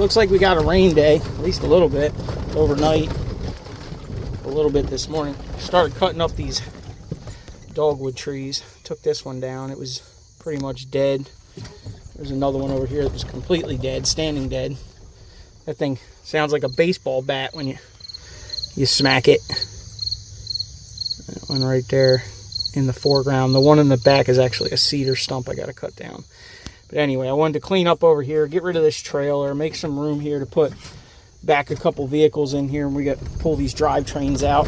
looks like we got a rain day, at least a little bit, overnight. A little bit this morning. Started cutting up these dogwood trees. Took this one down. It was pretty much dead. There's another one over here that was completely dead, standing dead. That thing sounds like a baseball bat when you smack it. That one right there in the foreground. The one in the back is actually a cedar stump I got to cut down. But anyway, I wanted to clean up over here, get rid of this trailer, make some room here to put back a couple vehicles in here, and we got to pull these drivetrains out.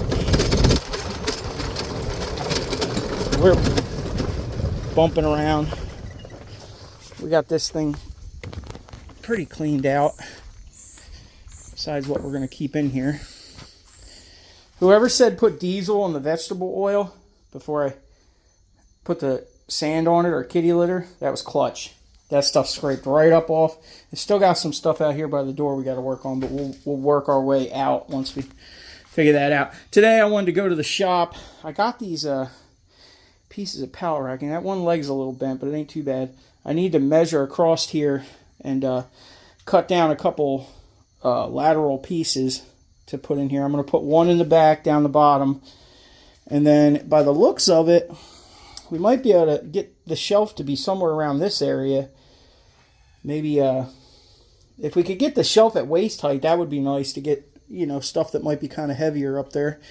We're bumping around. We got this thing pretty cleaned out, besides what we're going to keep in here. Whoever said put diesel on the vegetable oil before I put the sand on it or kitty litter, that was clutch. That stuff scraped right up off. It's still got some stuff out here by the door we got to work on, but we'll work our way out once we figure that out. Today I wanted to go to the shop. I got these pieces of pallet racking. That one leg's a little bent, but it ain't too bad. I need to measure across here and cut down a couple lateral pieces to put in here. I'm going to put one in the back down the bottom, and then by the looks of it, we might be able to get the shelf to be somewhere around this area. Maybe if we could get the shelf at waist height, that would be nice to get, you know, stuff that might be kind of heavier up there.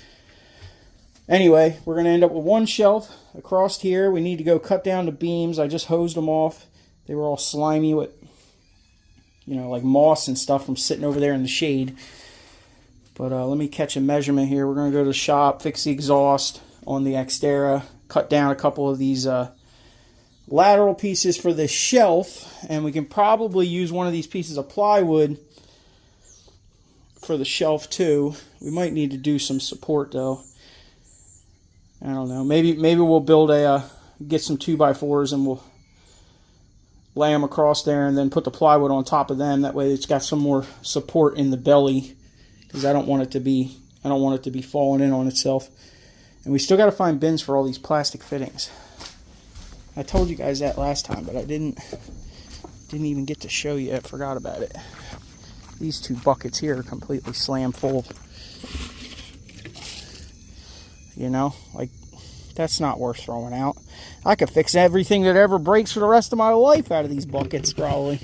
Anyway, we're going to end up with one shelf across here. We need to go cut down the beams. I just hosed them off. They were all slimy with, you know, like moss and stuff from sitting over there in the shade. But let me catch a measurement here. We're going to go to the shop, fix the exhaust on the Xterra, cut down a couple of these lateral pieces for the shelf, and we can probably use one of these pieces of plywood for the shelf too. We might need to do some support though. I don't know. Maybe we'll build get some 2x4s and we'll lay them across there and then put the plywood on top of them. That way it's got some more support in the belly, because I don't want it to be falling in on itself. And we still got to find bins for all these plastic fittings. I told you guys that last time, but I didn't even get to show you. I forgot about it. These two buckets here are completely slam full. You know, like, that's not worth throwing out. I could fix everything that ever breaks for the rest of my life out of these buckets, probably.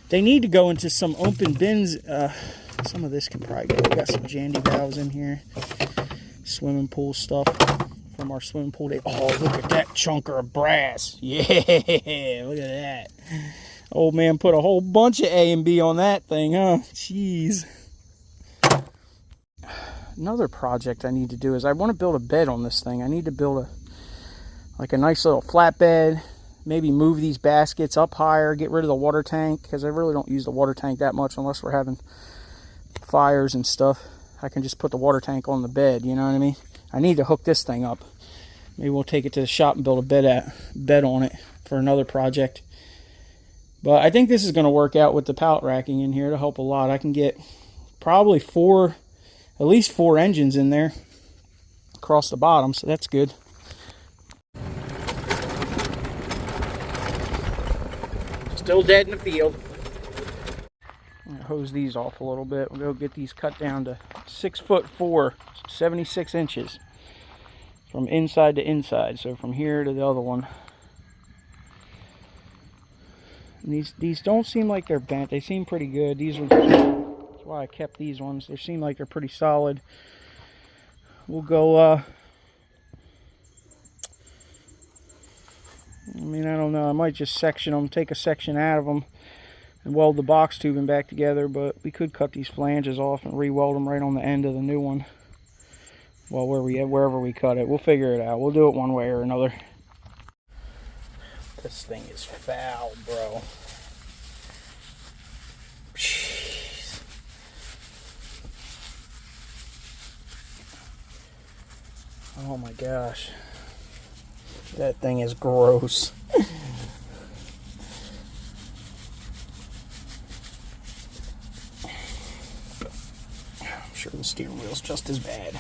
They need to go into some open bins. Some of this can probably go. We got some Jandy valves in here. Swimming pool stuff from our swimming pool day. Oh, look at that chunker of brass. Yeah, look at that. Old man put a whole bunch of A and B on that thing, huh? Jeez. Another project I need to do is I want to build a bed on this thing. I need to build a nice little flatbed. Maybe move these baskets up higher, get rid of the water tank, because I really don't use the water tank that much unless we're having fires and stuff. I can just put the water tank on the bed, you know what I mean? I need to hook this thing up. Maybe we'll take it to the shop and build a bed on it for another project. But I think this is going to work out with the pallet racking in here to help a lot. I can get probably at least four engines in there across the bottom, so that's good. Still dead in the field. I'm going to hose these off a little bit. We'll go get these cut down to 6'4", 76 inches from inside to inside. So from here to the other one. And these don't seem like they're bent. They seem pretty good. That's why I kept these ones. They seem like they're pretty solid. We'll go, I mean, I don't know. I might just section them, take a section out of them, and weld the box tubing back together, but we could cut these flanges off and re-weld them right on the end of the new one. Well, wherever we cut it, we'll figure it out. We'll do it one way or another. This thing is foul, bro. Jeez. Oh my gosh. That thing is gross. I'm sure the steering wheel's just as bad.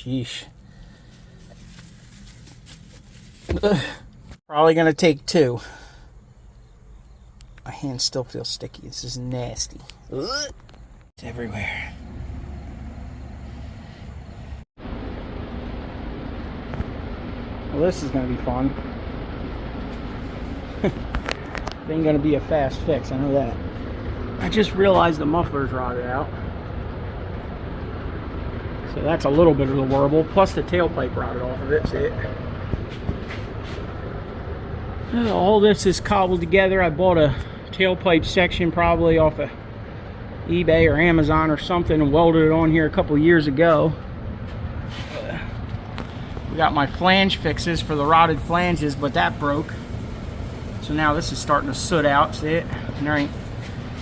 Sheesh. Probably gonna take 2. My hands still feel sticky. This is nasty. It's everywhere. Well, this is gonna be fun. It ain't gonna be a fast fix, I know that. I just realized the muffler's rotted out. So that's a little bit of the warble, plus the tailpipe rotted off of it, see it? All this is cobbled together. I bought a tailpipe section probably off of eBay or Amazon or something and welded it on here a couple years ago. We got my flange fixes for the rotted flanges, but that broke. So now this is starting to soot out, see it? And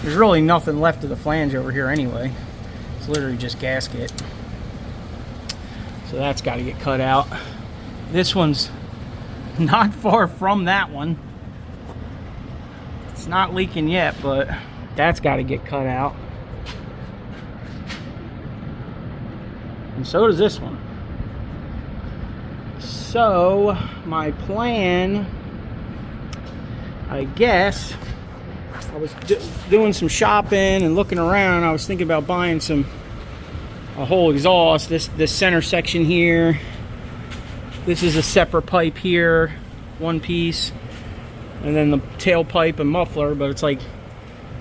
there's really nothing left of the flange over here anyway. It's literally just gasket. So that's got to get cut out. This one's not far from that one. It's not leaking yet, but that's got to get cut out. And so does this one. So my plan, I guess, I was doing some shopping and looking around. I was thinking about buying a whole exhaust. This center section here. This is a separate pipe here, one piece, and then the tailpipe and muffler. But it's like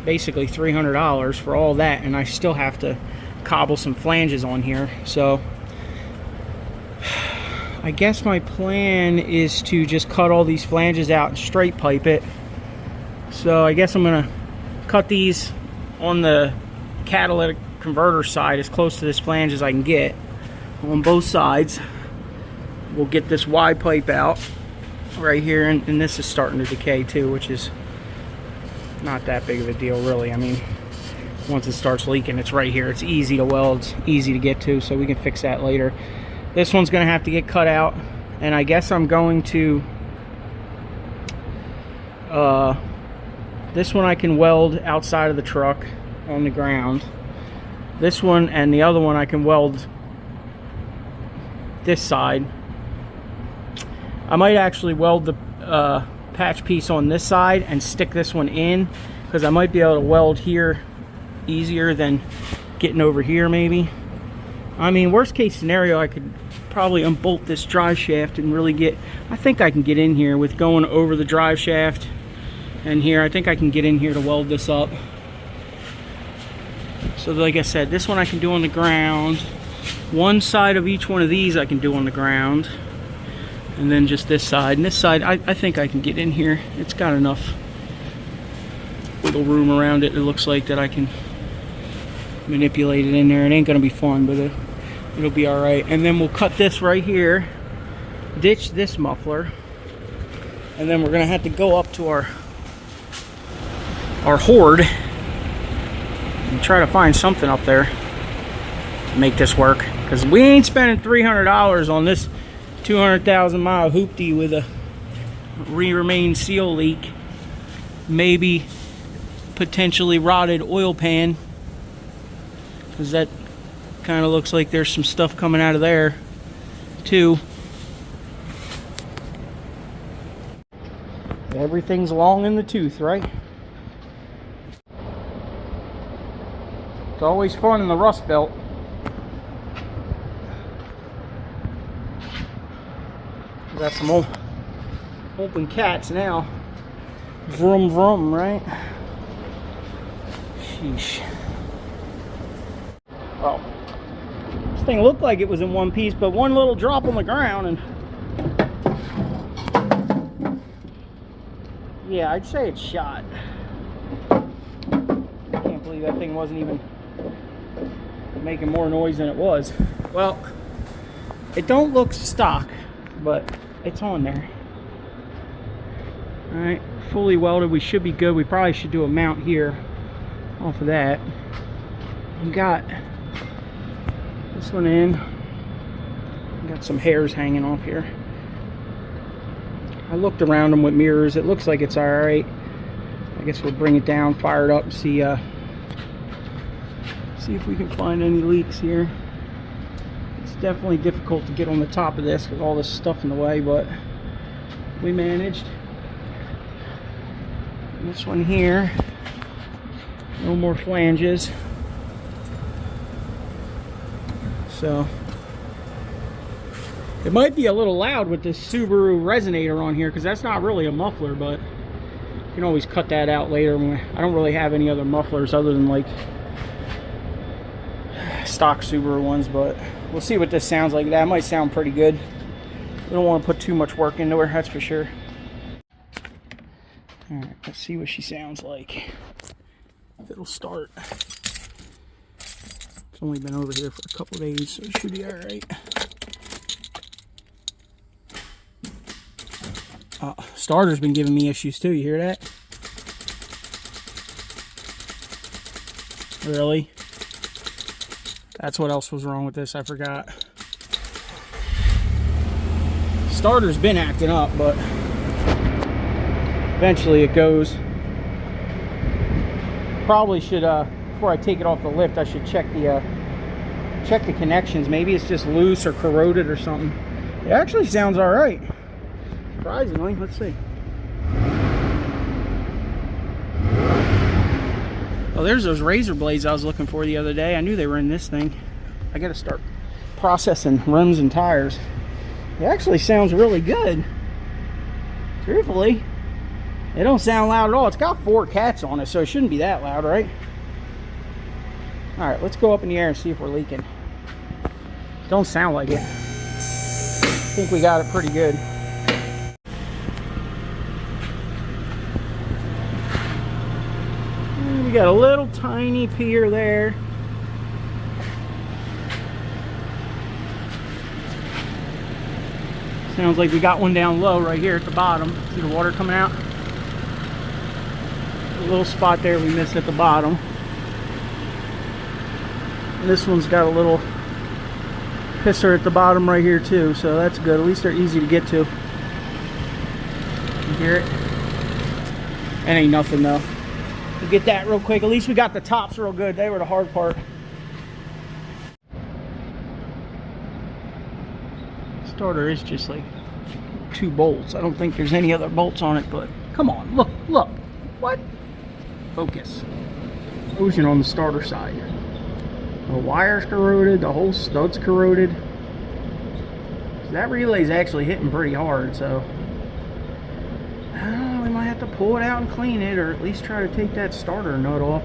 basically $300 for all that, and I still have to cobble some flanges on here. So I guess my plan is to just cut all these flanges out and straight pipe it. So I guess I'm gonna cut these on the catalytic converter side as close to this flange as I can get on both sides. We'll get this Y pipe out right here, and this is starting to decay too, which is not that big of a deal really. I mean, once it starts leaking, it's right here. It's easy to weld, it's easy to get to, so we can fix that later. This one's gonna have to get cut out, and I guess I'm going to this one I can weld outside of the truck on the ground. This one and the other one I can weld this side. I might actually weld the patch piece on this side and stick this one in, because I might be able to weld here easier than getting over here maybe. I mean, worst case scenario, I could probably unbolt this drive shaft and really get, I think I can get in here with going over the drive shaft and here. I think I can get in here to weld this up. So like I said, this one I can do on the ground. One side of each one of these I can do on the ground. And then just this side. And this side, I think I can get in here. It's got enough wiggle room around it, it looks like, that I can manipulate it in there. It ain't gonna be fun, but it'll be all right. And then we'll cut this right here, ditch this muffler, and then we're gonna have to go up to our hoard and try to find something up there to make this work, because we ain't spending $300 on this 200,000 mile hoopty with a remain seal leak, maybe potentially rotted oil pan, because that kind of looks like there's some stuff coming out of there too. Everything's long in the tooth, right? It's always fun in the Rust Belt. We got some open cats now. Vroom vroom, right? Sheesh. Well, this thing looked like it was in one piece, but one little drop on the ground, and yeah, I'd say it's shot. I can't believe that thing wasn't even making more noise than it was. Well, it don't look stock, but it's on there. All right, fully welded. We should be good. We probably should do a mount here off of that. We got this one in. Got some hairs hanging off here. I looked around them with mirrors. It looks like it's all right. I guess we'll bring it down, fire it up, and see if we can find any leaks here. It's definitely difficult to get on the top of this with all this stuff in the way, but we managed. And this one here, no more flanges. So it might be a little loud with this Subaru resonator on here, because that's not really a muffler, but you can always cut that out later. I don't really have any other mufflers other than like stock Subaru ones, but we'll see what this sounds like. That might sound pretty good. We don't want to put too much work into her, that's for sure. Alright, let's see what she sounds like. If it'll start. It's only been over here for a couple days, so it should be alright. Starter's been giving me issues too, you hear that? Really? That's what else was wrong with this, I forgot. Starter's been acting up, but eventually it goes. Probably should, before I take it off the lift, I should check the connections. Maybe it's just loose or corroded or something. It actually sounds all right. Surprisingly, let's see. Oh, there's those razor blades I was looking for the other day. I knew they were in this thing. I gotta start processing rims and tires. It actually sounds really good. Truthfully, it don't sound loud at all. It's got 4 cats on it, so it shouldn't be that loud, right? All right, let's go up in the air and see if we're leaking. Don't sound like it. I think we got it pretty good. We got a little tiny pier there. Sounds like we got one down low right here at the bottom. See the water coming out? A little spot there we missed at the bottom. And this one's got a little pisser at the bottom right here too, so that's good. At least they're easy to get to. You hear it? It ain't nothing though. We'll get that real quick. At least we got the tops real good. They were the hard part. Starter is just like 2 bolts. I don't think there's any other bolts on it, but come on, look. What? Focus. Erosion on the starter side. The wire's corroded, the whole stud's corroded. That relay's actually hitting pretty hard, so we might have to pull it out and clean it, or at least try to take that starter nut off.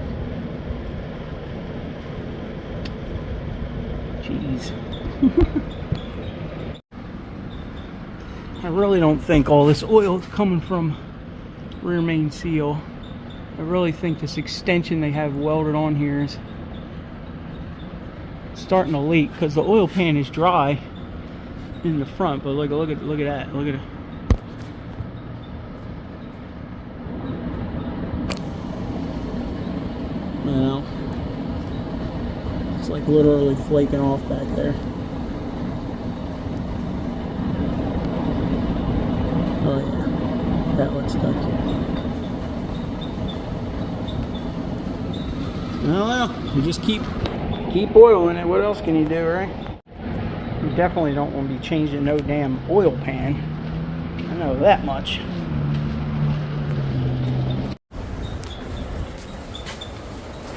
Jeez. I really don't think all this oil is coming from rear main seal. I really think this extension they have welded on here is starting to leak, because the oil pan is dry in the front, but look at that. Look at it. Well, it's like literally flaking off back there. Oh yeah, that looks good. Well, you just keep oiling it. What else can you do, right? You definitely don't want to be changing no damn oil pan. I know that much.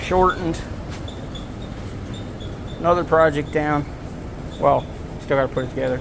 Shortened. Another project down. Well, still got to put it together.